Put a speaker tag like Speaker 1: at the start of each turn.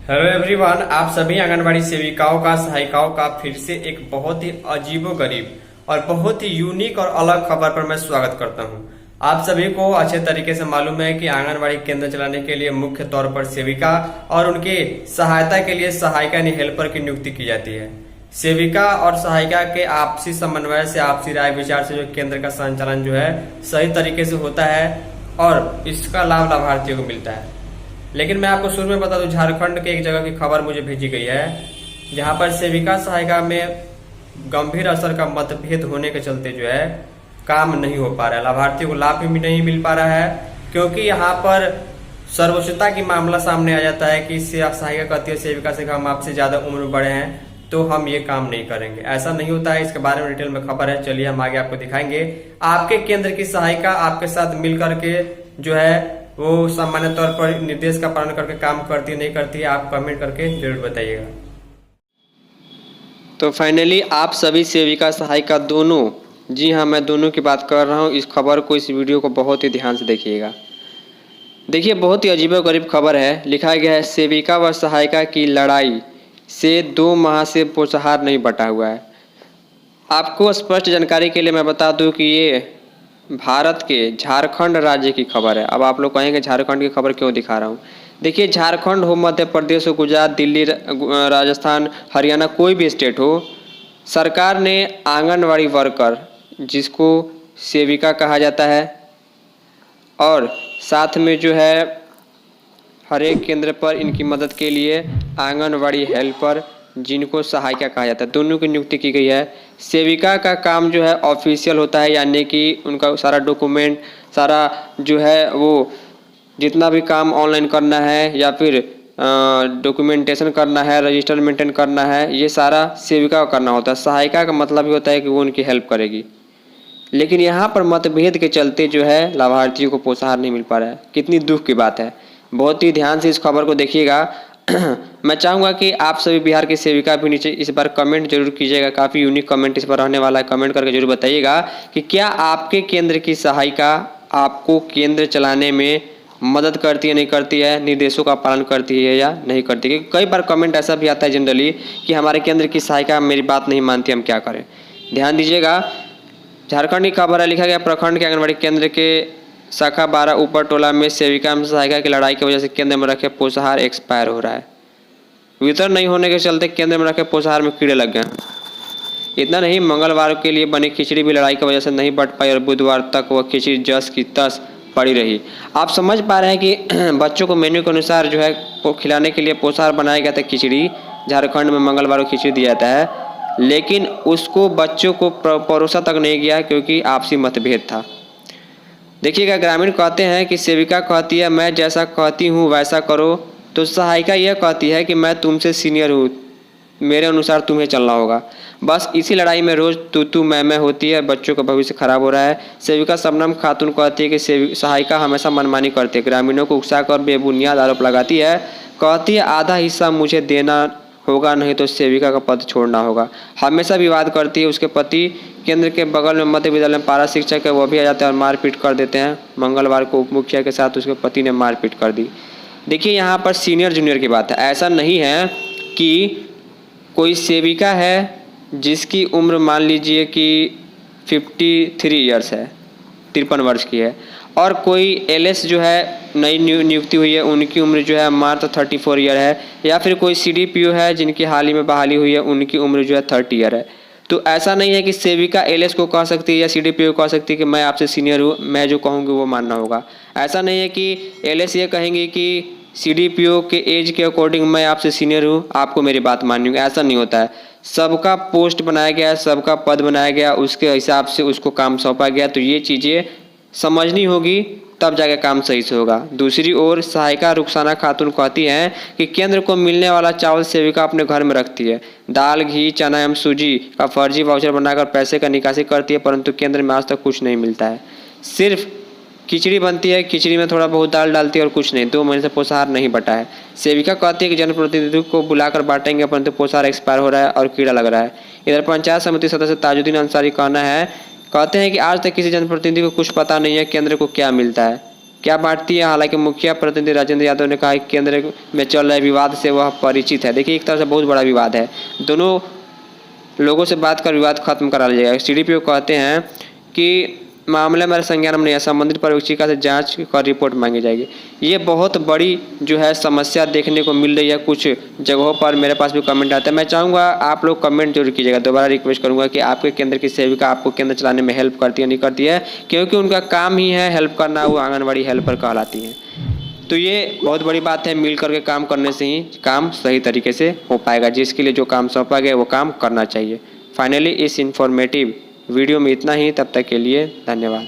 Speaker 1: Hello everyone, आप सभी आंगनबाड़ी सेविकाओं का सहायिकाओं का फिर से एक बहुत ही अजीबोगरीब और बहुत ही यूनिक और अलग खबर पर मैं स्वागत करता हूं। आप सभी को अच्छे तरीके से मालूम है कि आंगनबाड़ी केंद्र चलाने के लिए मुख्य तौर पर सेविका और उनके सहायता के लिए सहायिका यानी हेल्पर की नियुक्ति की जाती है। सेविका और सहायिका के आपसी समन्वय से, आपसी राय विचार से जो केंद्र का संचालन जो है सही तरीके से होता है और इसका लाभ लाभार्थियों को मिलता है। लेकिन मैं आपको शुरू में बता दूं, झारखंड के एक जगह की खबर मुझे भेजी गई है जहां पर सेविका सहायिका में गंभीर असर का मतभेद होने के चलते जो है काम नहीं हो पा रहा है, लाभार्थियों को लाभ भी नहीं मिल पा रहा है। क्योंकि यहाँ पर सर्वोच्चता की मामला सामने आ जाता है कि सहायिका कहती है सेविका से हम आपसे ज्यादा उम्र में बड़े हैं तो हम ये काम नहीं करेंगे। ऐसा नहीं होता है, इसके बारे में डिटेल में खबर है, चलिए हम आगे आपको दिखाएंगे। आपके केंद्र की सहायिका आपके साथ मिल करके जो है वो सामान्य तौर पर निर्देश का पालन करके काम करती है नहीं करती है, आप कमेंट करके जरूर बताइएगा। तो फाइनली आप सभी सेविका सहायिका दोनों, जी हाँ मैं दोनों की बात कर रहा हूँ, इस खबर को, इस वीडियो को बहुत ही ध्यान से देखिएगा। देखिए बहुत ही अजीबोगरीब खबर है। लिखा गया है सेविका व सहायिका की लड़ाई से 2 माह से पोषाहार नहीं बटा हुआ है। आपको स्पष्ट जानकारी के लिए मैं बता दूं कि ये भारत के झारखंड राज्य की खबर है। अब आप लोग कहेंगे झारखंड की खबर क्यों दिखा रहा हूँ। देखिए झारखंड हो, मध्य प्रदेश हो, गुजरात, दिल्ली, राजस्थान, हरियाणा, कोई भी स्टेट हो, सरकार ने आंगनवाड़ी वर्कर जिसको सेविका कहा जाता है और साथ में जो है हर एक केंद्र पर इनकी मदद के लिए आंगनवाड़ी हेल्पर जिनको सहायिका कहा जाता है, दोनों की नियुक्ति की गई है। सेविका का काम जो है ऑफिशियल होता है, यानी कि उनका सारा डॉक्यूमेंट, सारा जो है वो जितना भी काम ऑनलाइन करना है या फिर डॉक्यूमेंटेशन करना है, रजिस्टर मेंटेन करना है, ये सारा सेविका को करना होता है। सहायिका का मतलब ही होता है कि वो उनकी हेल्प करेगी। लेकिन यहाँ पर मतभेद के चलते जो है लाभार्थियों को पोषाहार नहीं मिल पा रहा है। कितनी दुख की बात है। बहुत ही ध्यान से इस खबर को देखिएगा। मैं चाहूँगा कि आप सभी बिहार की सेविका भी नीचे इस बार कमेंट जरूर कीजिएगा। काफ़ी यूनिक कमेंट इस बार रहने वाला है। कमेंट करके जरूर बताइएगा कि क्या आपके केंद्र की सहायिका आपको केंद्र चलाने में मदद करती है नहीं करती है, निर्देशों का पालन करती है या नहीं करती है। क्योंकि कई बार कमेंट ऐसा भी आता है जनरली कि हमारे केंद्र की सहायिका मेरी बात नहीं मानती, हम क्या करें। ध्यान दीजिएगा। झारखंड की खबर है। लिखा गया प्रखंड के आंगनबाड़ी केंद्र के शाखा 12 ऊपर टोला में सेविका एवं सहायिका की लड़ाई की वजह से केंद्र में रखे पोषाहार एक्सपायर हो रहा है। वितरण नहीं होने के चलते केंद्र में रखे पोषाहार में कीड़े लग गए। इतना नहीं, मंगलवार के लिए बनी खिचड़ी भी लड़ाई की वजह से नहीं बट पाई और बुधवार तक वह खिचड़ी जस की तस पड़ी रही। आप समझ पा रहे हैं कि बच्चों को मेन्यू के अनुसार जो है खिलाने के लिए पोषाहार बनाया गया था। खिचड़ी झारखंड में मंगलवार को खिचड़ी दिया जाता है, लेकिन उसको बच्चों को परोसा तक नहीं गया क्योंकि आपसी मतभेद था। देखिएगा, ग्रामीण कहते हैं कि सेविका कहती है मैं जैसा कहती हूँ वैसा करो, तो सहायिका यह कहती है कि मैं तुमसे सीनियर हूँ, मेरे अनुसार तुम्हें चलना होगा। बस इसी लड़ाई में रोज तू मैं होती है, बच्चों का भविष्य खराब हो रहा है। सेविका शबनम खातून कहती है कि सहायिका हमेशा मनमानी करती है, ग्रामीणों को उकसाकर बेबुनियाद आरोप लगाती है। कहती है आधा हिस्सा मुझे देना होगा, नहीं तो सेविका का पद छोड़ना होगा। हमेशा विवाद करती है। उसके पति केंद्र के बगल में मध्य विद्यालय में पारा शिक्षक है, वो भी आ जाते हैं और मारपीट कर देते हैं। मंगलवार को उप मुखिया के साथ उसके पति ने मारपीट कर दी। देखिए यहाँ पर सीनियर जूनियर की बात है। ऐसा नहीं है कि कोई सेविका है जिसकी उम्र मान लीजिए कि 53 ईयर्स है, 53 वर्ष की है, और कोई एलएस जो है नई नियुक्ति हुई है उनकी उम्र जो है मात्र 34 ईयर है, या फिर कोई सीडीपीओ है जिनकी हाल ही में बहाली हुई है उनकी उम्र जो है 30 ईयर है। तो ऐसा नहीं है कि सेविका एलएस को कह सकती है या सीडीपीओ को कह सकती है कि मैं आपसे सीनियर हूँ, मैं जो कहूँगी वो मानना होगा। ऐसा नहीं है कि एलएस ये कहेंगे कि सीडीपीओ के एज के अकॉर्डिंग मैं आपसे सीनियर हूँ, आपको मेरी बात माननी होगी। ऐसा नहीं होता है। सबका पोस्ट बनाया गया, सबका पद बनाया गया, उसके हिसाब से उसको काम सौंपा गया। तो ये चीज़ें समझनी होगी, तब जाके काम सही से होगा। दूसरी ओर सहायिका रुखसाना खातून कहती हैं कि केंद्र को मिलने वाला चावल सेविका अपने घर में रखती है। दाल, घी, चना एवं सूजी का फर्जी वाउचर बनाकर पैसे का निकासी करती है, परंतु केंद्र में आज तक कुछ नहीं मिलता है। सिर्फ खिचड़ी बनती है, खिचड़ी में थोड़ा बहुत दाल डालती है और कुछ नहीं। 2 महीने से पोषाहार नहीं बटा है। सेविका कहती है कि जनप्रतिनिधियों को बुलाकर बांटेंगे, परंतु पोषाहार एक्सपायर हो रहा है और कीड़ा लग रहा है। इधर पंचायत समिति सदस्य ताजुद्दीन अंसारी कहना है, कहते हैं कि आज तक किसी जनप्रतिनिधि को कुछ पता नहीं है केंद्र को क्या मिलता है। क्या बांटती है। हालांकि मुखिया प्रतिनिधि राजेंद्र यादव ने कहा कि केंद्र में चल रहे विवाद से वह परिचित है। देखिए एक तरह से बहुत बड़ा विवाद है, दोनों लोगों से बात कर विवाद खत्म करा लिया जाएगा। सीडीपीओ कहते हैं कि मामले में संज्ञान में नहीं है, संबंधित पर्यवेक्षिका से जांच कर रिपोर्ट मांगी जाएगी। ये बहुत बड़ी जो है समस्या देखने को मिल रही है कुछ जगहों पर। मेरे पास भी कमेंट आता है, मैं चाहूँगा आप लोग कमेंट जरूर कीजिएगा। दोबारा रिक्वेस्ट करूँगा कि आपके केंद्र की सेविका आपको केंद्र चलाने में हेल्प करती है नहीं करती है, क्योंकि उनका काम ही है हेल्प करना, वो आंगनबाड़ी हेल्पर कहलाती हैं। तो ये बहुत बड़ी बात है, मिल करके काम करने से ही काम सही तरीके से हो पाएगा। जिसके लिए जो काम सौंपा गया वो काम करना चाहिए। फाइनली इस इंफॉर्मेटिव वीडियो में इतना ही, तब तक के लिए धन्यवाद।